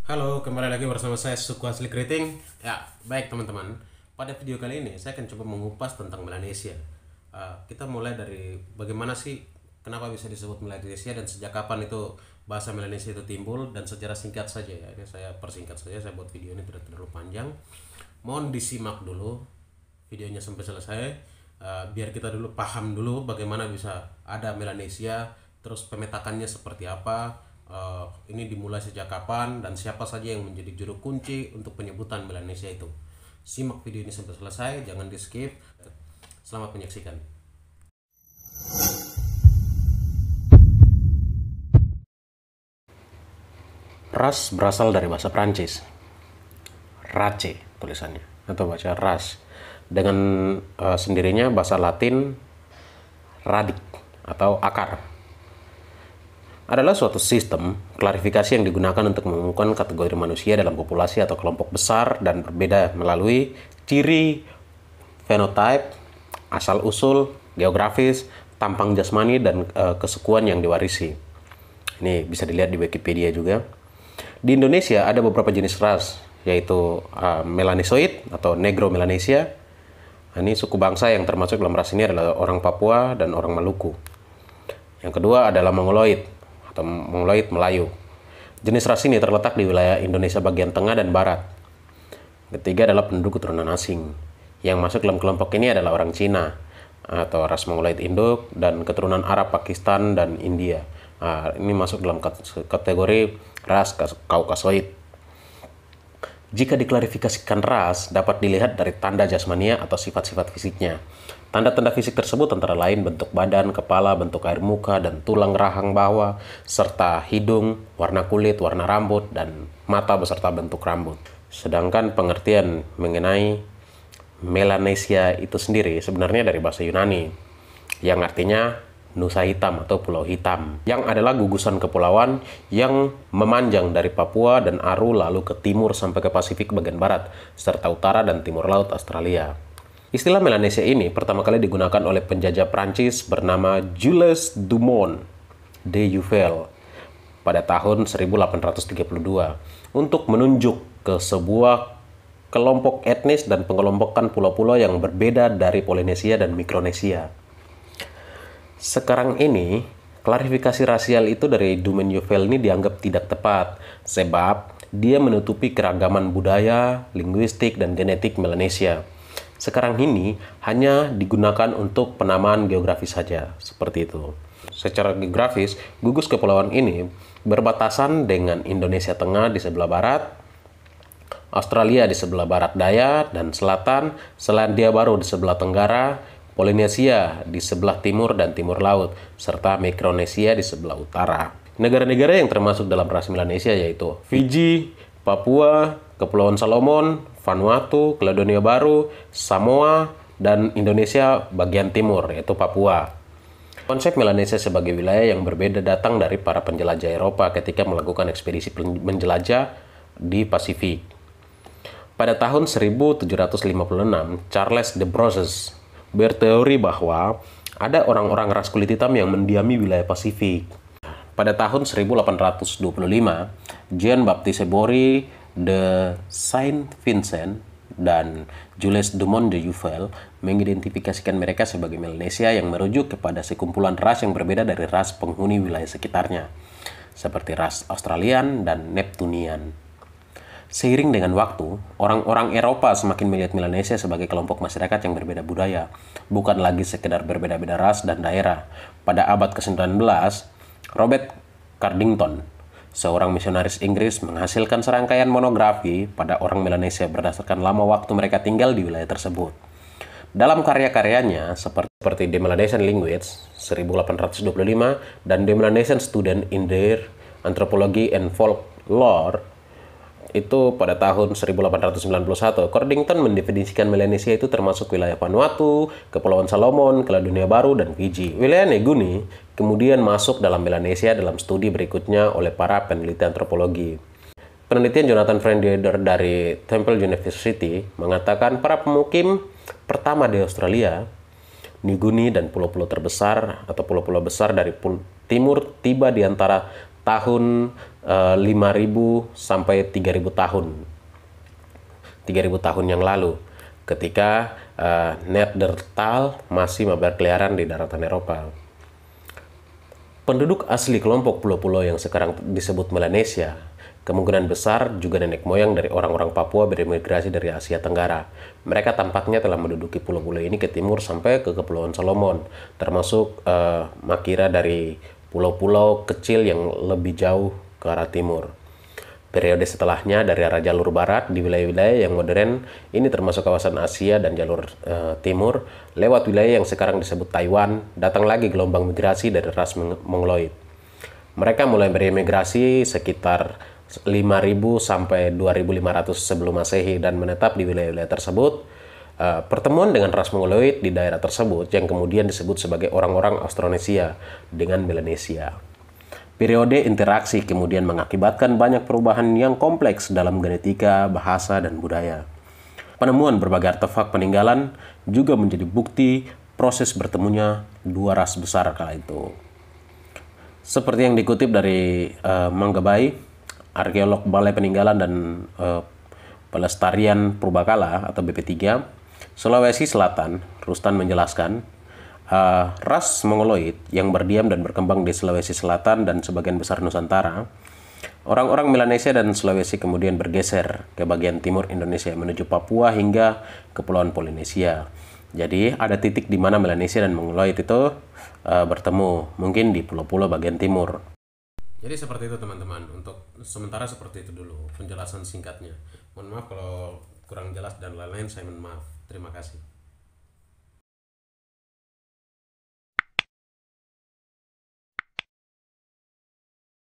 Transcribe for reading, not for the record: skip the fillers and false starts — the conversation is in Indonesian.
Halo, kembali lagi bersama saya Suku Asli Keriting. Ya, baik teman-teman. Pada video kali ini saya akan coba mengupas tentang Melanesia. Kita mulai dari bagaimana sih, kenapa bisa disebut Melanesia dan sejak kapan itu bahasa Melanesia itu timbul, dan secara singkat saja ya. Ini saya persingkat saja, saya buat video ini tidak terlalu panjang. Mohon disimak dulu videonya sampai selesai, biar kita dulu paham dulu bagaimana bisa ada Melanesia, terus pemetakannya seperti apa. Ini dimulai sejak kapan dan siapa saja yang menjadi juru kunci untuk penyebutan Melanesia itu. Simak video ini sampai selesai, jangan di skip. Selamat menyaksikan. Ras berasal dari bahasa Prancis, race tulisannya, atau baca ras. Dengan sendirinya bahasa Latin radik atau akar adalah suatu sistem klarifikasi yang digunakan untuk mengumumkan kategori manusia dalam populasi atau kelompok besar dan berbeda melalui ciri, fenotype, asal-usul, geografis, tampang jasmani, dan kesukuan yang diwarisi. Ini bisa dilihat di Wikipedia juga. Di Indonesia ada beberapa jenis ras, yaitu Melanesoid atau Negro Melanesia. Ini suku bangsa yang termasuk dalam ras ini adalah orang Papua dan orang Maluku. Yang kedua adalah Mongoloid atau Mongoloid Melayu. Jenis ras ini terletak di wilayah Indonesia bagian tengah dan barat. Ketiga adalah penduduk keturunan asing. Yang masuk dalam kelompok ini adalah orang Cina atau ras Mongoloid Induk dan keturunan Arab, Pakistan, dan India. Ini masuk dalam kategori ras Kaukasoid. Jika diklarifikasikan ras, dapat dilihat dari tanda jasmania atau sifat-sifat fisiknya. Tanda-tanda fisik tersebut antara lain bentuk badan, kepala, bentuk air muka, dan tulang rahang bawah, serta hidung, warna kulit, warna rambut, dan mata beserta bentuk rambut. Sedangkan pengertian mengenai Melanesia itu sendiri sebenarnya dari bahasa Yunani, yang artinya Nusa Hitam atau Pulau Hitam, yang adalah gugusan kepulauan yang memanjang dari Papua dan Aru lalu ke timur sampai ke Pasifik bagian barat, serta utara dan timur laut Australia. Istilah Melanesia ini pertama kali digunakan oleh penjajah Prancis bernama Jules Dumont d'Urville pada tahun 1832 untuk menunjuk ke sebuah kelompok etnis dan pengelompokan pulau-pulau yang berbeda dari Polinesia dan Mikronesia. Sekarang ini, klarifikasi rasial itu dari Dumont d'Urville ini dianggap tidak tepat, sebab dia menutupi keragaman budaya, linguistik, dan genetik Melanesia. Sekarang ini hanya digunakan untuk penamaan geografis saja, seperti itu. Secara geografis, gugus kepulauan ini berbatasan dengan Indonesia Tengah di sebelah barat, Australia di sebelah barat daya dan selatan, Selandia Baru di sebelah tenggara, Polinesia di sebelah timur dan timur laut, serta Mikronesia di sebelah utara. Negara-negara yang termasuk dalam ras Melanesia yaitu Fiji, Papua, Kepulauan Salomon, Vanuatu, Kaledonia Baru, Samoa, dan Indonesia bagian timur, yaitu Papua. Konsep Melanesia sebagai wilayah yang berbeda datang dari para penjelajah Eropa ketika melakukan ekspedisi menjelajah di Pasifik. Pada tahun 1756, Charles de Brosses berteori bahwa ada orang-orang ras kulit hitam yang mendiami wilayah Pasifik. Pada tahun 1825, Jean-Baptiste Bory de Saint-Vincent dan Jules Dumont d'Urville mengidentifikasikan mereka sebagai Melanesia yang merujuk kepada sekumpulan ras yang berbeda dari ras penghuni wilayah sekitarnya, seperti ras Australian dan Neptunian. Seiring dengan waktu, orang-orang Eropa semakin melihat Melanesia sebagai kelompok masyarakat yang berbeda budaya, bukan lagi sekedar berbeda-beda ras dan daerah. Pada abad ke-19, Robert Cardington, seorang misionaris Inggris, menghasilkan serangkaian monografi pada orang Melanesia berdasarkan lama waktu mereka tinggal di wilayah tersebut. Dalam karya-karyanya seperti The Melanesian Language 1825 dan The Melanesian Student in Their Anthropology and Folklore itu pada tahun 1891, Cardington mendefinisikan Melanesia itu termasuk wilayah Vanuatu, Kepulauan Salomon, Kaledonia Baru, dan Fiji. Wilayah Neguni kemudian masuk dalam Melanesia dalam studi berikutnya oleh para peneliti antropologi. Penelitian Jonathan Friedlander dari Temple University mengatakan para pemukim pertama di Australia, New Guinea, dan pulau-pulau terbesar atau pulau-pulau besar dari timur tiba di antara tahun 5.000 sampai 3.000 tahun. 3.000 tahun yang lalu, ketika Neanderthal masih berkeliaran di daratan Eropa. Penduduk asli kelompok pulau-pulau yang sekarang disebut Melanesia kemungkinan besar juga nenek moyang dari orang-orang Papua beremigrasi dari Asia Tenggara. Mereka tampaknya telah menduduki pulau-pulau ini ke timur sampai ke Kepulauan Solomon, termasuk Makira dari pulau-pulau kecil yang lebih jauh ke arah timur. Periode setelahnya dari arah jalur barat di wilayah-wilayah yang modern ini termasuk kawasan Asia dan jalur timur lewat wilayah yang sekarang disebut Taiwan, datang lagi gelombang migrasi dari ras Mongoloid. Mereka mulai beremigrasi sekitar 5.000 sampai 2.500 sebelum Masehi dan menetap di wilayah-wilayah tersebut. Pertemuan dengan ras Mongoloid di daerah tersebut yang kemudian disebut sebagai orang-orang Austronesia dengan Melanesia. Periode interaksi kemudian mengakibatkan banyak perubahan yang kompleks dalam genetika, bahasa, dan budaya. Penemuan berbagai artefak peninggalan juga menjadi bukti proses bertemunya dua ras besar kala itu. Seperti yang dikutip dari Manggabai, arkeolog Balai Peninggalan dan Pelestarian Purbakala atau BP3, Sulawesi Selatan, Rustan menjelaskan, ras Mongoloid yang berdiam dan berkembang di Sulawesi Selatan dan sebagian besar Nusantara, orang-orang Melanesia dan Sulawesi kemudian bergeser ke bagian timur Indonesia menuju Papua hingga Kepulauan Polinesia. Jadi ada titik di mana Melanesia dan Mongoloid itu bertemu, mungkin di pulau-pulau bagian timur. Jadi seperti itu teman-teman, untuk sementara seperti itu dulu penjelasan singkatnya. Mohon maaf kalau kurang jelas dan lain-lain, saya mohon maaf. Terima kasih.